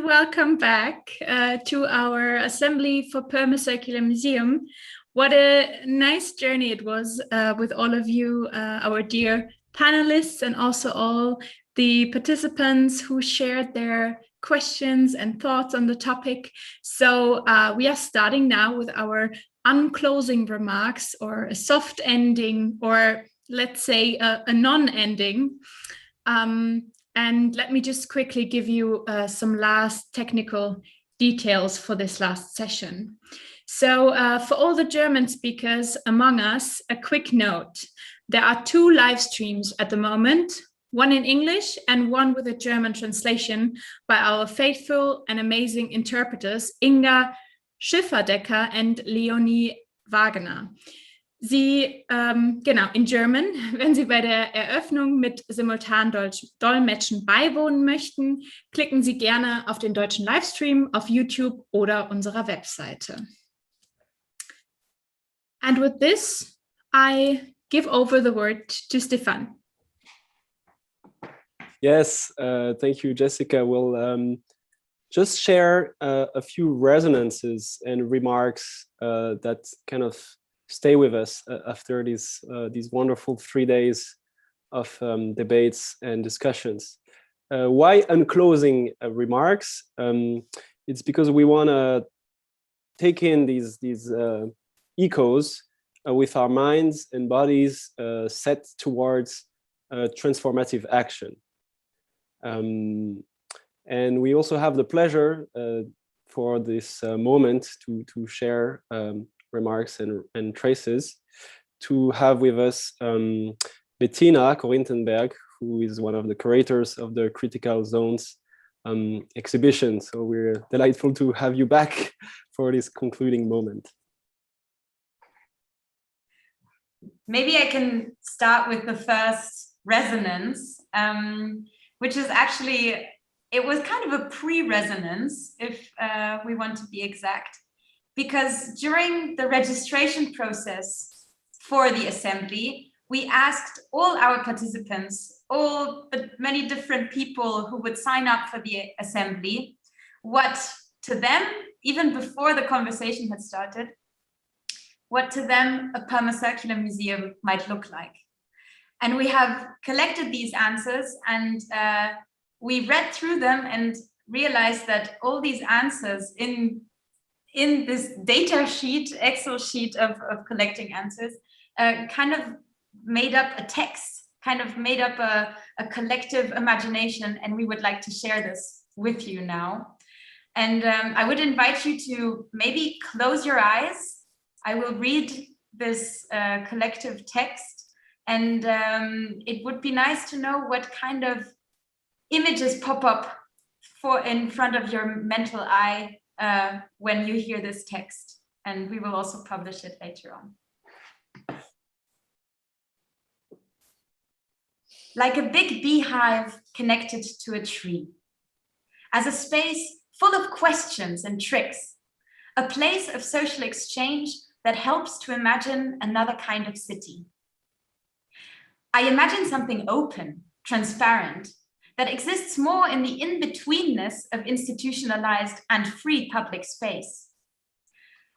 welcome back to our assembly for Permacircular Museum. What a nice journey it was with all of you, our dear panelists, and also all the participants who shared their questions and thoughts on the topic. So we are starting now with our unclosing remarks, or a soft ending, or let's say a non-ending. And let me just quickly give you some last technical details for this last session. So for all the German speakers among us, a quick note. There are 2 live streams at the moment, one in English and one with a German translation by our faithful and amazing interpreters, Inga Schifferdecker and Leonie Wagner. Sie, genau, in German, wenn Sie bei der Eröffnung mit Simultandolmetschen beiwohnen möchten, klicken Sie gerne auf den deutschen Livestream auf YouTube oder unserer Webseite. And with this, I give over the word to Stéphane. Yes, thank you, Jessica. We'll just share a few resonances and remarks that kind of stay with us after these wonderful 3 days of debates and discussions. Why unclosing remarks? It's because we want to take in these echoes with our minds and bodies set towards transformative action. And we also have the pleasure for this moment to share remarks and traces, to have with us Bettina Korintenberg, who is one of the curators of the Critical Zones exhibition. So we're delightful to have you back for this concluding moment. Maybe I can start with the first resonance, which is actually, it was kind of a pre-resonance, if we want to be exact. Because during the registration process for the assembly, we asked all our participants, all the many different people who would sign up for the assembly, what to them, even before the conversation had started, what to them a permacircular museum might look like. And we have collected these answers, and we read through them and realized that all these answers in this data sheet, Excel sheet of collecting answers, kind of made up a text, kind of made up a collective imagination, and we would like to share this with you now. And I would invite you to maybe close your eyes. I will read this collective text, and it would be nice to know what kind of images pop up in front of your mental eye when you hear this text, and we will also publish it later on. Like a big beehive connected to a tree, as a space full of questions and tricks, a place of social exchange that helps to imagine another kind of city. I imagine something open, transparent, that exists more in the in-betweenness of institutionalized and free public space.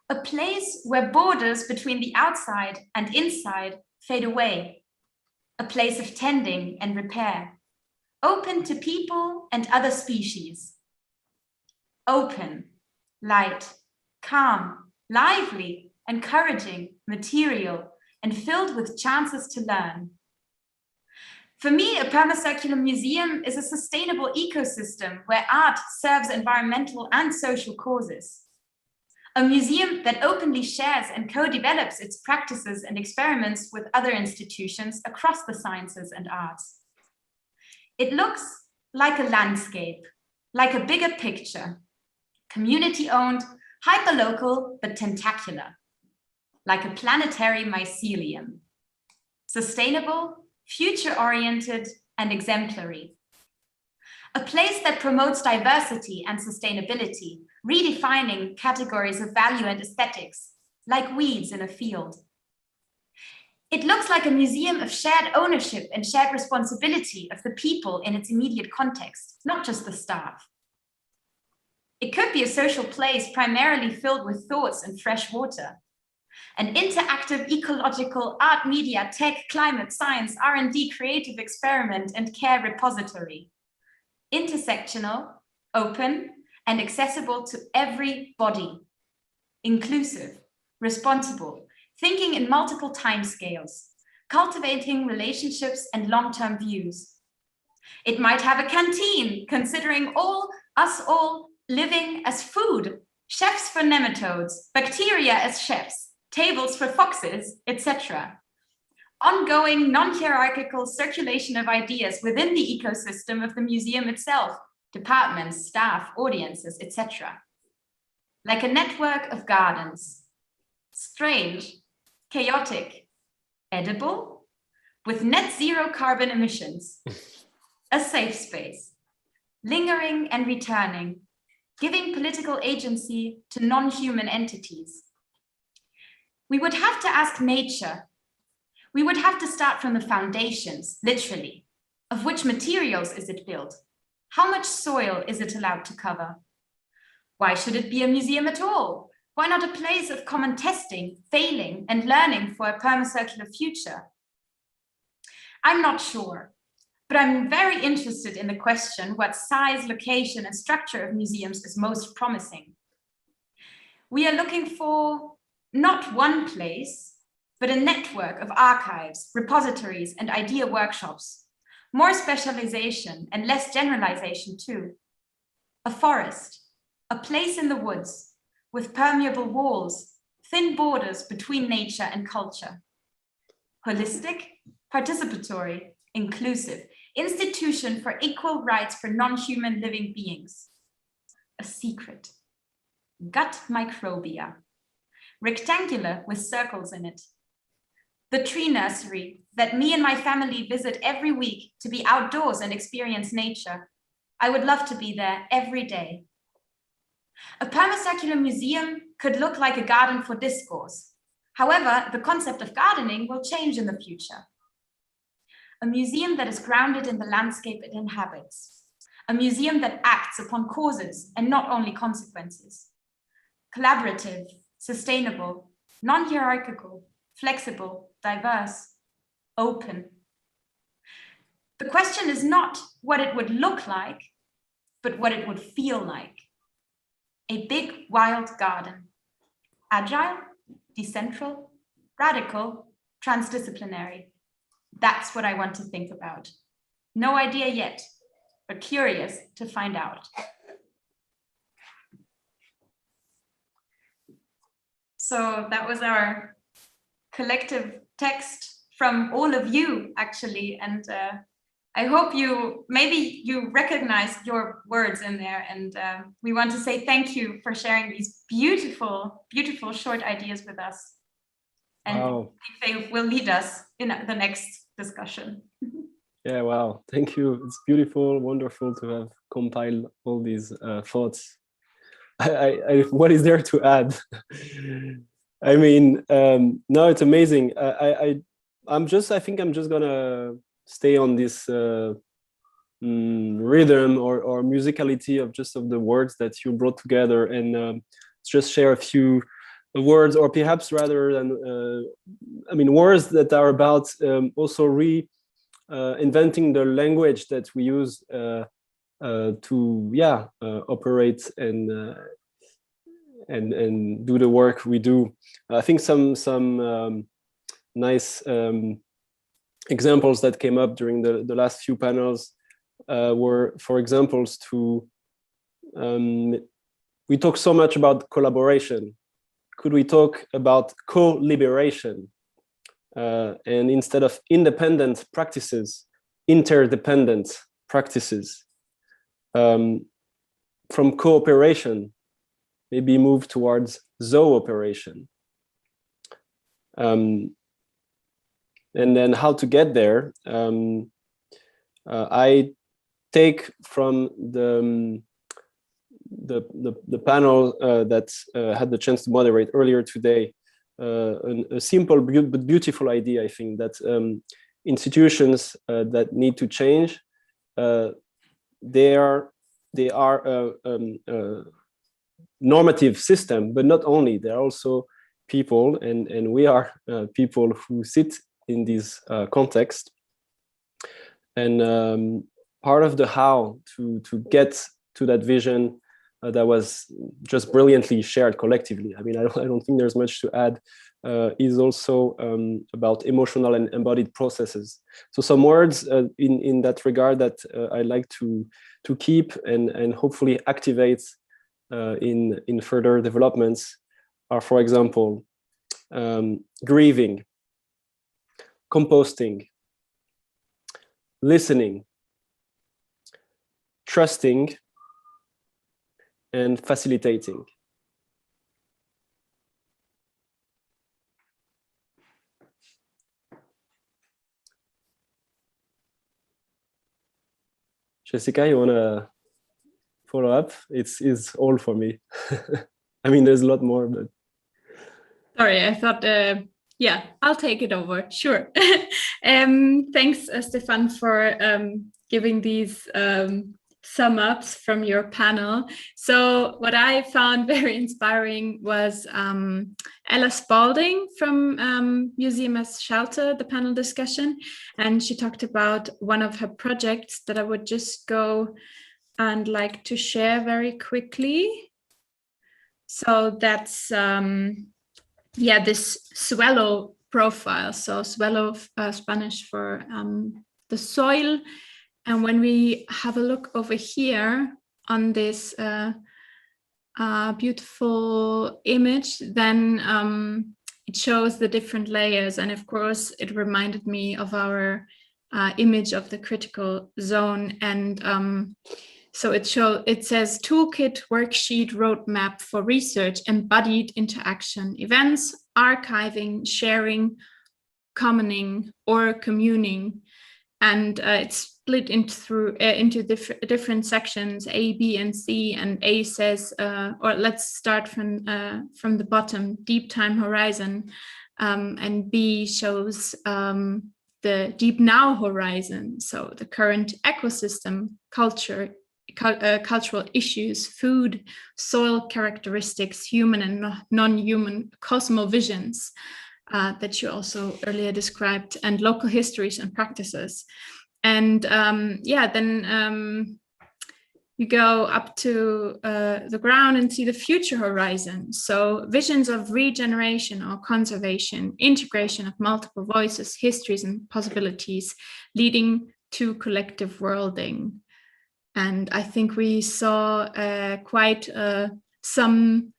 A place where borders between the outside and inside fade away. A place of tending and repair, open to people and other species. Open, light, calm, lively, encouraging, material, and filled with chances to learn. For me, a permacircular museum is a sustainable ecosystem where art serves environmental and social causes. A museum that openly shares and co-develops its practices and experiments with other institutions across the sciences and arts. It looks like a landscape, like a bigger picture, community-owned, hyperlocal, but tentacular, like a planetary mycelium, sustainable, future-oriented, and exemplary. A place that promotes diversity and sustainability, redefining categories of value and aesthetics, like weeds in a field. It looks like a museum of shared ownership and shared responsibility of the people in its immediate context, not just the staff. It could be a social place primarily filled with thoughts and fresh water. An interactive ecological art, media, tech, climate, science, R&D, creative experiment, and care repository. Intersectional, open, and accessible to everybody. Inclusive, responsible, thinking in multiple timescales, cultivating relationships and long-term views. It might have a canteen, considering us all living as food, chefs for nematodes, bacteria as chefs, tables for foxes, etc. Ongoing non-hierarchical circulation of ideas within the ecosystem of the museum itself, departments, staff, audiences, etc. Like a network of gardens, strange, chaotic, edible, with net zero carbon emissions, a safe space, lingering and returning, giving political agency to non-human entities. We would have to ask nature. We would have to start from the foundations, literally. Of which materials is it built? How much soil is it allowed to cover? Why should it be a museum at all? Why not a place of common testing, failing, and learning for a permacircular future? I'm not sure, but I'm very interested in the question what size, location, and structure of museums is most promising. We are looking for not one place, but a network of archives, repositories, and idea workshops. More specialization and less generalization too. A forest, a place in the woods, with permeable walls, thin borders between nature and culture. Holistic, participatory, inclusive, institution for equal rights for non-human living beings. A secret. Gut microbia. Rectangular with circles in it. The tree nursery that me and my family visit every week to be outdoors and experience nature. I would love to be there every day. A permacircular museum could look like a garden for discourse. However, the concept of gardening will change in the future. A museum that is grounded in the landscape it inhabits. A museum that acts upon causes and not only consequences. Collaborative, sustainable, non-hierarchical, flexible, diverse, open. The question is not what it would look like, but what it would feel like. A big wild garden. Agile, decentral, radical, transdisciplinary. That's what I want to think about. No idea yet, but curious to find out. So that was our collective text from all of you, actually. And I hope maybe you recognize your words in there. And we want to say thank you for sharing these beautiful, beautiful short ideas with us. And wow. They will lead us in the next discussion. Yeah, wow. Thank you. It's beautiful, wonderful to have compiled all these thoughts. What is there to add? I mean, no, it's amazing. I think I'm just gonna stay on this rhythm or musicality of the words that you brought together, and just share a few words, or perhaps rather than, words that are about also inventing the language that we use to operate and do the work we do. I think some nice examples that came up during the last few panels were, for examples, we talk so much about collaboration. Could we talk about co-liberation? And instead of independent practices, interdependent practices. From cooperation, maybe move towards zooperation. And then how to get there. I take from the panel that had the chance to moderate earlier today, a simple but beautiful idea, I think, that institutions that need to change, they are normative system, but not only, there are also people, and we are people who sit in this context. And part of the how to get to that vision that was just brilliantly shared collectively. I mean, I don't think there's much to add. Is also about emotional and embodied processes. So some words in that regard that I like to keep and hopefully activate in further developments are, for example, grieving, composting, listening, trusting, and facilitating. Jessica, you want to follow up? It's all for me. I mean, there's a lot more, but. Sorry, I thought, yeah, I'll take it over. Sure. Thanks, Stéphane, for giving these sum ups from your panel. So what I found very inspiring was Ella Spalding from Museum as Shelter, the panel discussion. And she talked about one of her projects that I would just go and like to share very quickly. So that's, yeah, this suelo profile. So suelo, Spanish for the soil. And when we have a look over here on this beautiful image, then it shows the different layers. And of course, it reminded me of our image of the critical zone. And so it says toolkit, worksheet, roadmap for research, embodied interaction, events, archiving, sharing, commoning, or communing. And it's split into different sections, A, B, and C. And A says, or let's start from the bottom, deep time horizon. And B shows the deep now horizon. So the current ecosystem, culture, cultural issues, food, soil characteristics, human and non-human cosmovisions. That you also earlier described, and local histories and practices. And yeah, then you go up to the ground and see the future horizon. So visions of regeneration or conservation, integration of multiple voices, histories, and possibilities, leading to collective worlding. And I think we saw quite some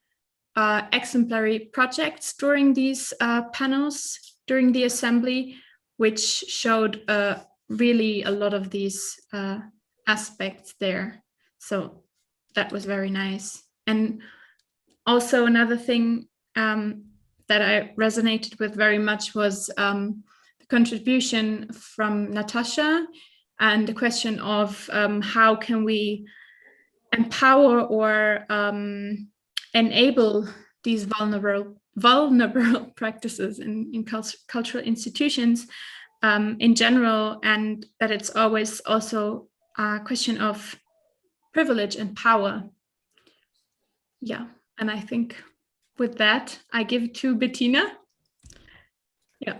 exemplary projects during these panels, during the assembly, which showed really a lot of these aspects there. So that was very nice. And also another thing that I resonated with very much was the contribution from Natasha and the question of how can we empower or enable these vulnerable practices in cultural institutions in general, and that it's always also a question of privilege and power. Yeah, and I think with that, I give to Bettina. Yeah.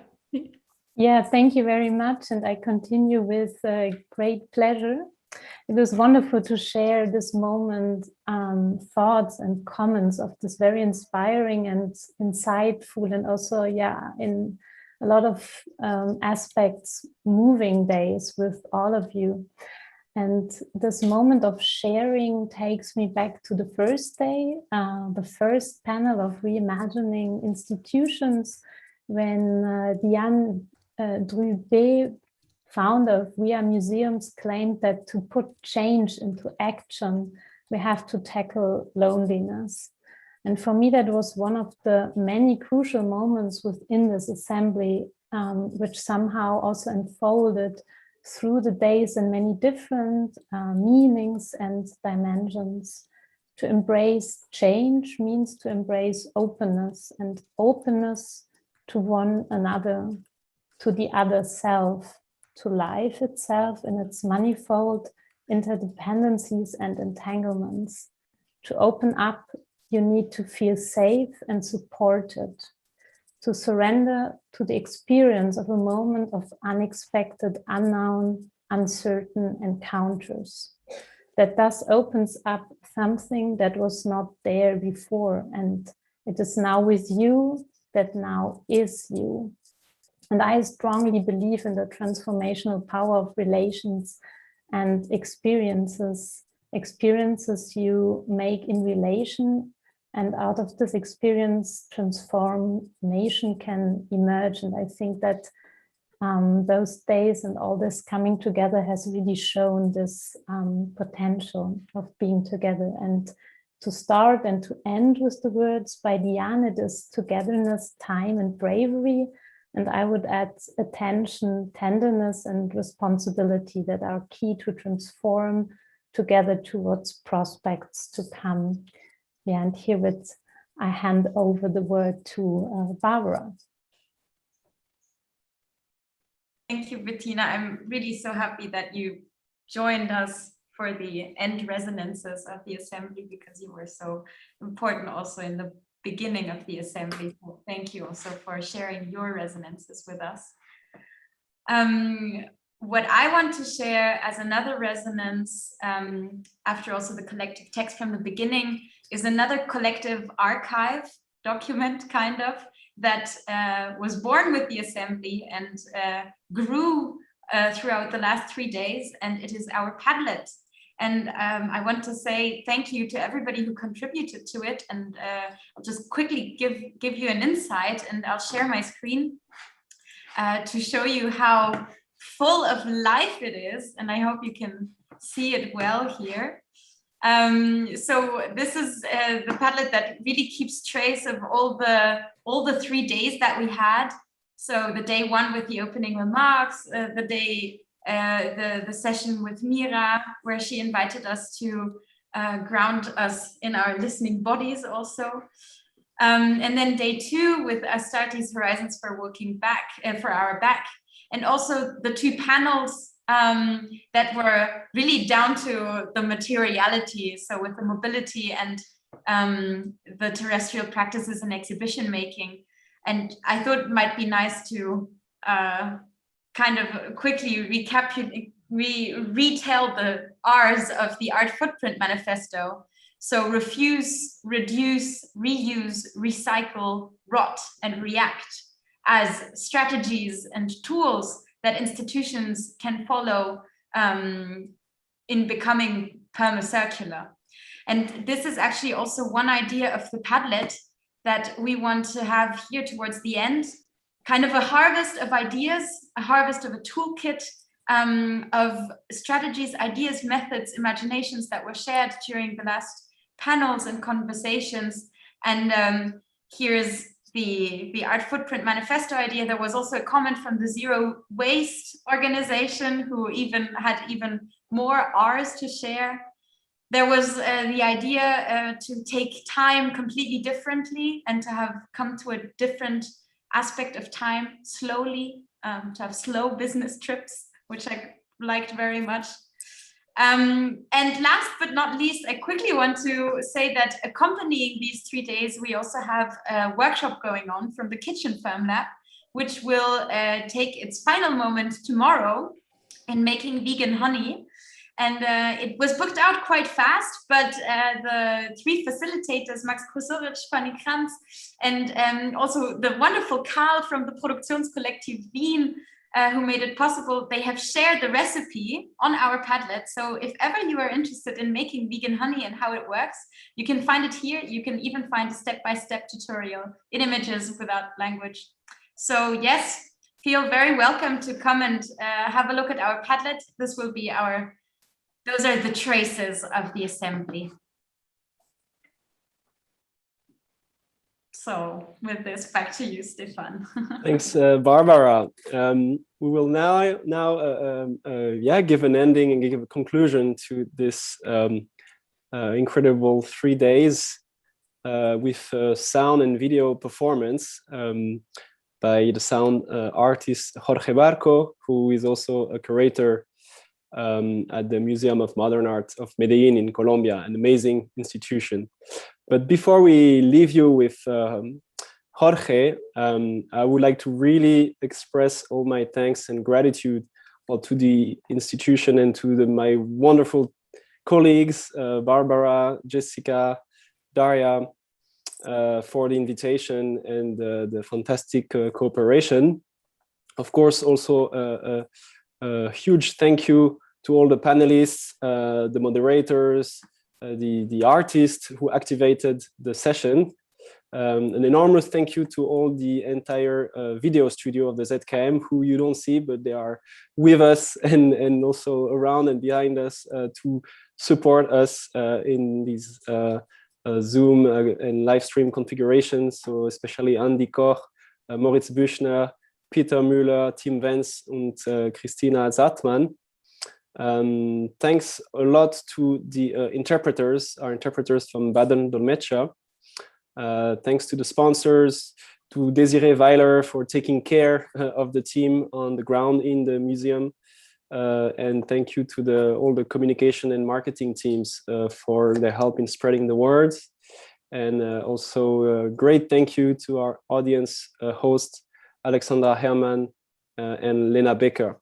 Yeah, thank you very much. And I continue with great pleasure. It was wonderful to share this moment, thoughts and comments of this very inspiring and insightful, and also, yeah, in a lot of aspects, moving days with all of you. And this moment of sharing takes me back to the first day, the first panel of reimagining institutions, when Diane Drubé, founder of We Are Museums, claimed that to put change into action, we have to tackle loneliness. And for me, that was one of the many crucial moments within this assembly, which somehow also unfolded through the days in many different meanings and dimensions. To embrace change means to embrace openness, and openness to one another, to the other self, to life itself in its manifold interdependencies and entanglements, to open up you need to feel safe and supported, to surrender to the experience of a moment of unexpected, unknown, uncertain encounters. That thus opens up something that was not there before, and it is now with you, that now is you. And I strongly believe in the transformational power of relations and experiences you make in relation, and out of this experience, transformation can emerge. And I think that those days and all this coming together has really shown this potential of being together. And to start and to end with the words by Diane, it is togetherness, time, and bravery. And I would add attention, tenderness, and responsibility that are key to transform together towards prospects to come. Yeah, and herewith I hand over the word to Barbara. Thank you, Bettina. I'm really so happy that you joined us for the end resonances of the assembly, because you were so important also in the beginning of the assembly. So thank you also for sharing your resonances with us. What I want to share as another resonance, after also the collective text from the beginning, is another collective archive document, kind of, that was born with the assembly and grew throughout the last 3 days, and it is our Padlet. And I want to say thank you to everybody who contributed to it, and I'll just quickly give you an insight, and I'll share my screen to show you how full of life it is, and I hope you can see it well here. So this is the Padlet that really keeps trace of all the 3 days that we had. So the day 1 with the opening remarks, the day the session with Mira, where she invited us to ground us in our listening bodies also. And then day 2 with Astarte's Horizons for Walking Back, for our back. And also the 2 panels that were really down to the materiality, so with the mobility and the terrestrial practices in exhibition making. And I thought it might be nice to kind of quickly retell the R's of the Art Footprint Manifesto. So refuse, reduce, reuse, recycle, rot, and react as strategies and tools that institutions can follow in becoming permacircular. And this is actually also one idea of the Padlet that we want to have here towards the end, kind of a harvest of ideas, a harvest of a toolkit of strategies, ideas, methods, imaginations that were shared during the last panels and conversations. And here's the Art Footprint Manifesto idea. There was also a comment from the Zero Waste organization, who had even more R's to share. There was the idea to take time completely differently and to have come to a different aspect of time slowly, to have slow business trips, which I liked very much. And last but not least, I quickly want to say that accompanying these 3 days, we also have a workshop going on from the Kitchen Firm Lab, which will take its final moment tomorrow in making vegan honey. And it was booked out quite fast, but the 3 facilitators, Max Kusuric, Fanny Kranz, and also the wonderful Karl from the Produktionskollektiv Wien, who made it possible, they have shared the recipe on our Padlet. So if ever you are interested in making vegan honey and how it works, you can find it here. You can even find a step-by-step tutorial in images without language. So yes, feel very welcome to come and have a look at our Padlet. This will be those are the traces of the assembly. So with this, back to you, Stéphane. Thanks, Barbara. We will now give an ending and give a conclusion to this incredible 3 days with sound and video performance by the sound artist Jorge Barco, who is also a curator at the Museum of Modern Art of Medellin in Colombia, an amazing institution. But before we leave you with Jorge, I would like to really express all my thanks and gratitude to the institution and to my wonderful colleagues, Barbara, Jessica, Daria, for the invitation and the fantastic cooperation. Of course, also a huge thank you to all the panelists, the moderators, the artists who activated the session. An enormous thank you to all the entire video studio of the ZKM, who you don't see, but they are with us and also around and behind us to support us in these Zoom and live stream configurations. So especially Andy Koch, Moritz Büchner, Peter Müller, Tim Vance, and Christina Zartmann. Thanks a lot to the interpreters, our interpreters from Baden Dolmetscher. Thanks to the sponsors, to Desiree Weiler for taking care of the team on the ground in the museum. And thank you to all the communication and marketing teams for their help in spreading the word. And also a great thank you to our audience host, Alexandra Herrmann and Lena Becker.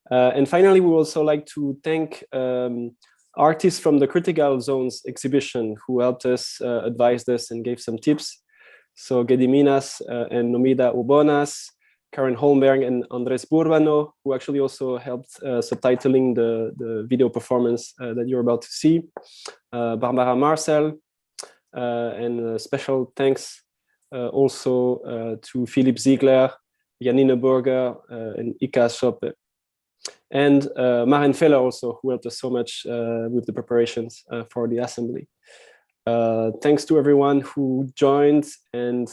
And finally, we would also like to thank artists from the Critical Zones exhibition who helped us, advised us, and gave some tips. So Gediminas and Nomida Ubonas, Karen Holmberg and Andres Burbano, who actually also helped subtitling the video performance that you're about to see. Barbara Marcel, and special thanks also to Philipp Ziegler, Janine Burger, and Ika Schoppe. And Maren Feller also, who helped us so much with the preparations for the assembly. Thanks to everyone who joined and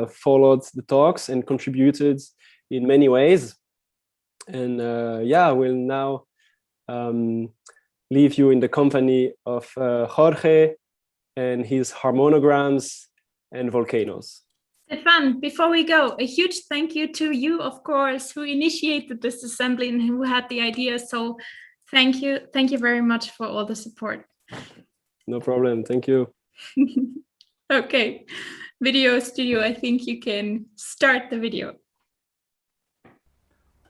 followed the talks and contributed in many ways. And yeah, we'll now leave you in the company of Jorge and his harmonograms and volcanoes. Stéphane, before we go, a huge thank you to you, of course, who initiated this assembly and who had the idea. So thank you very much for all the support. No problem, thank you. Okay, video studio, I think you can start the video.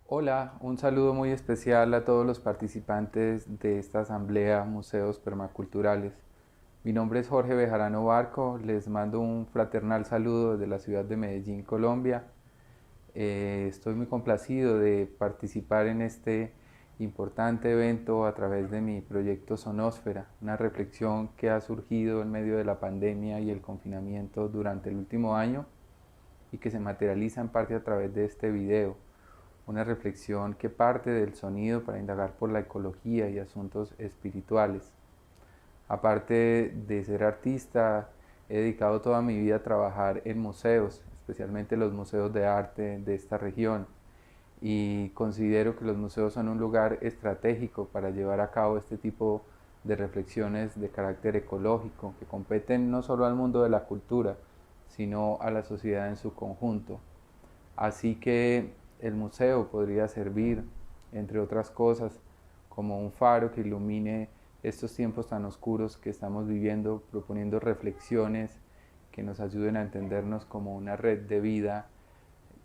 Hola, un saludo muy especial a todos los participantes de esta asamblea Museos Permaculturales. Mi nombre es Jorge Bejarano Barco, les mando un fraternal saludo desde la ciudad de Medellín, Colombia. Estoy muy complacido de participar en este importante evento a través de mi proyecto Sonósfera, una reflexión que ha surgido en medio de la pandemia y el confinamiento durante el último año y que se materializa en parte a través de este video. Una reflexión que parte del sonido para indagar por la ecología y asuntos espirituales. Aparte de ser artista, he dedicado toda mi vida a trabajar en museos, especialmente los museos de arte de esta región, y considero que los museos son un lugar estratégico para llevar a cabo este tipo de reflexiones de carácter ecológico que competen no solo al mundo de la cultura, sino a la sociedad en su conjunto. Así que el museo podría servir, entre otras cosas, como un faro que ilumine estos tiempos tan oscuros que estamos viviendo, proponiendo reflexiones que nos ayuden a entendernos como una red de vida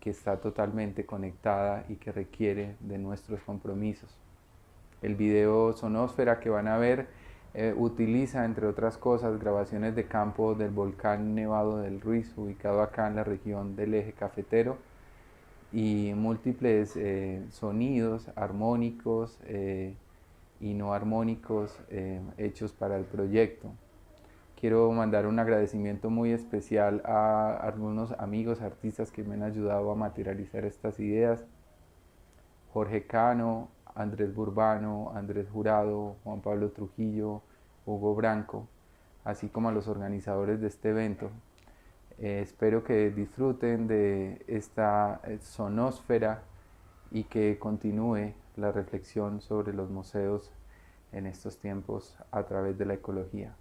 que está totalmente conectada y que requiere de nuestros compromisos. El video Sonósfera que van a ver utiliza, entre otras cosas, grabaciones de campo del volcán Nevado del Ruiz, ubicado acá en la región del eje cafetero, y múltiples sonidos armónicos y no armónicos hechos para el proyecto. Quiero mandar un agradecimiento muy especial a algunos amigos artistas que me han ayudado a materializar estas ideas: Jorge Cano, Andrés Burbano, Andrés Jurado, Juan Pablo Trujillo, Hugo Branco, así como a los organizadores de este evento. Espero que disfruten de esta sonósfera y que continúe la reflexión sobre los museos en estos tiempos a través de la ecología.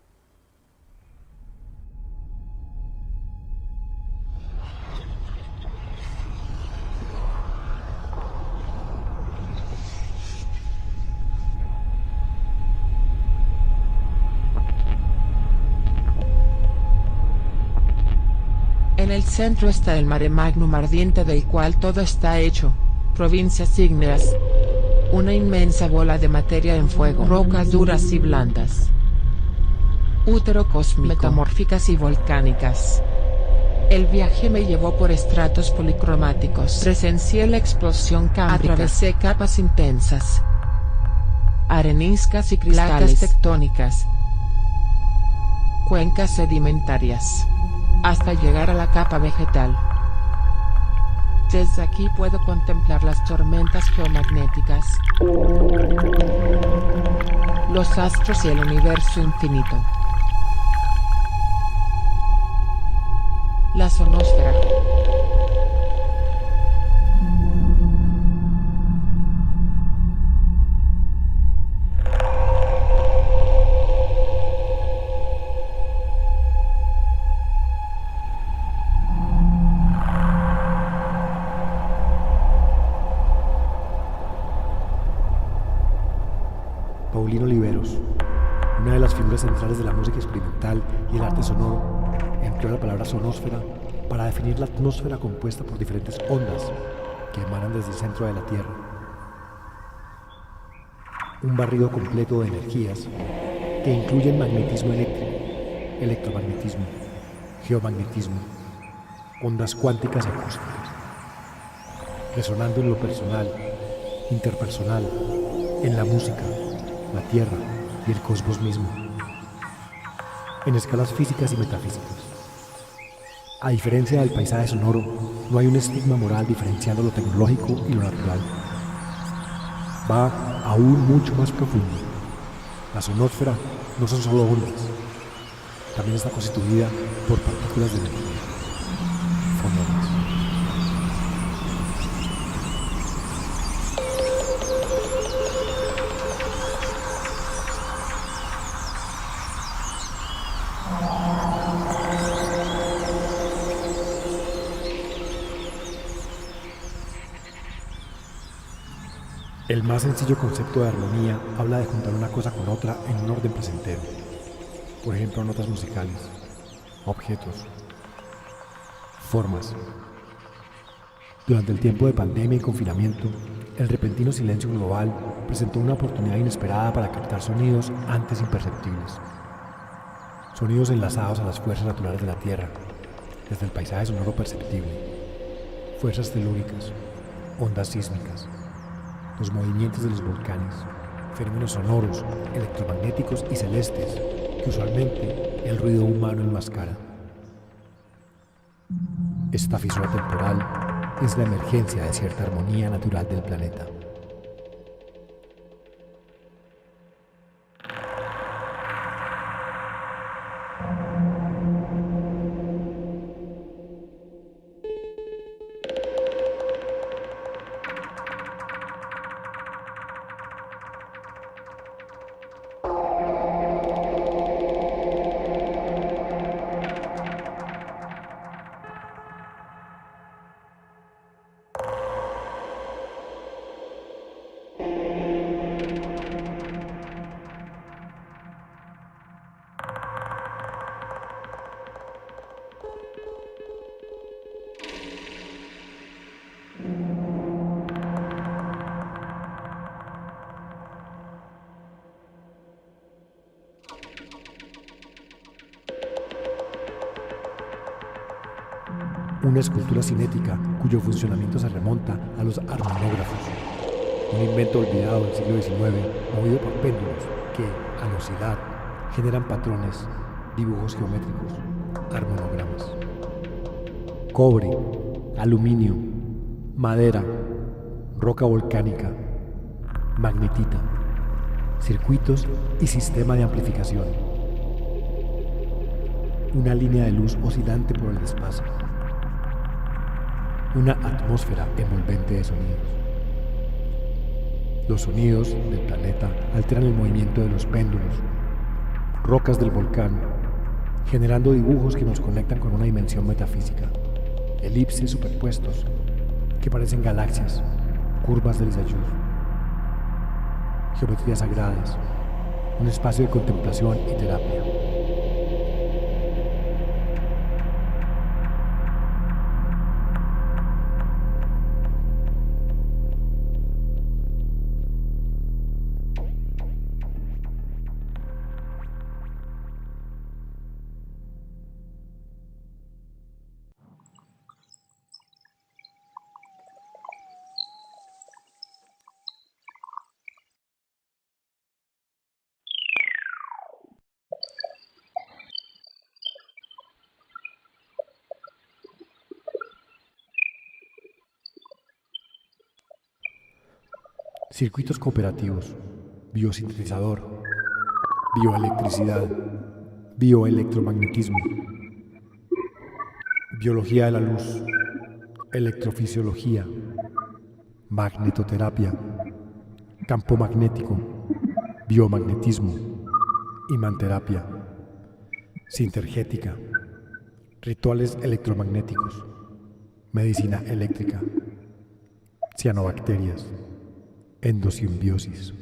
En el centro está el mare magnum ardiente del cual todo está hecho, provincias ígneas. Una inmensa bola de materia en fuego, rocas duras y blandas. Útero cósmico, metamórficas y volcánicas. El viaje me llevó por estratos policromáticos. Presencié la explosión cámbrica. Atravesé capas intensas, areniscas y cristales, placas tectónicas, cuencas sedimentarias, hasta llegar a la capa vegetal. Desde aquí puedo contemplar las tormentas geomagnéticas, los astros y el universo infinito. La sonósfera. Una de las figuras centrales de la música experimental y el arte sonoro, empleó la palabra sonósfera para definir la atmósfera compuesta por diferentes ondas que emanan desde el centro de la Tierra. Un barrido completo de energías que incluyen magnetismo eléctrico, electromagnetismo, geomagnetismo, ondas cuánticas acústicas, resonando en lo personal, interpersonal, en la música, la Tierra y el cosmos mismo, en escalas físicas y metafísicas. A diferencia del paisaje sonoro, no hay un estigma moral diferenciando lo tecnológico y lo natural. Va aún mucho más profundo. La sonósfera no son solo ondas, también está constituida por partículas de energía, fonones. El más sencillo concepto de armonía habla de juntar una cosa con otra en un orden placentero. Por ejemplo, notas musicales, objetos, formas. Durante el tiempo de pandemia y confinamiento, el repentino silencio global presentó una oportunidad inesperada para captar sonidos antes imperceptibles. Sonidos enlazados a las fuerzas naturales de la Tierra, desde el paisaje sonoro perceptible, fuerzas telúricas, ondas sísmicas, los movimientos de los volcanes, fenómenos sonoros, electromagnéticos y celestes que usualmente el ruido humano enmascara. Esta fisura temporal es la emergencia de cierta armonía natural del planeta. Una escultura cinética cuyo funcionamiento se remonta a los armonógrafos, un invento olvidado del siglo XIX, movido por péndulos que, a velocidad, generan patrones, dibujos geométricos, armonogramas. Cobre, aluminio, madera, roca volcánica, magnetita, circuitos y sistema de amplificación. Una línea de luz oscilante por el espacio. Una atmósfera envolvente de sonidos. Los sonidos del planeta alteran el movimiento de los péndulos, rocas del volcán, generando dibujos que nos conectan con una dimensión metafísica, elipses superpuestos que parecen galaxias, curvas del Sayur, geometrías sagradas, un espacio de contemplación y terapia. circuitos cooperativos, biosintetizador, bioelectricidad, bioelectromagnetismo, biología de la luz, electrofisiología, magnetoterapia, campo magnético, biomagnetismo, imanterapia, sintergética, rituales electromagnéticos, medicina eléctrica, cianobacterias, endosimbiosis.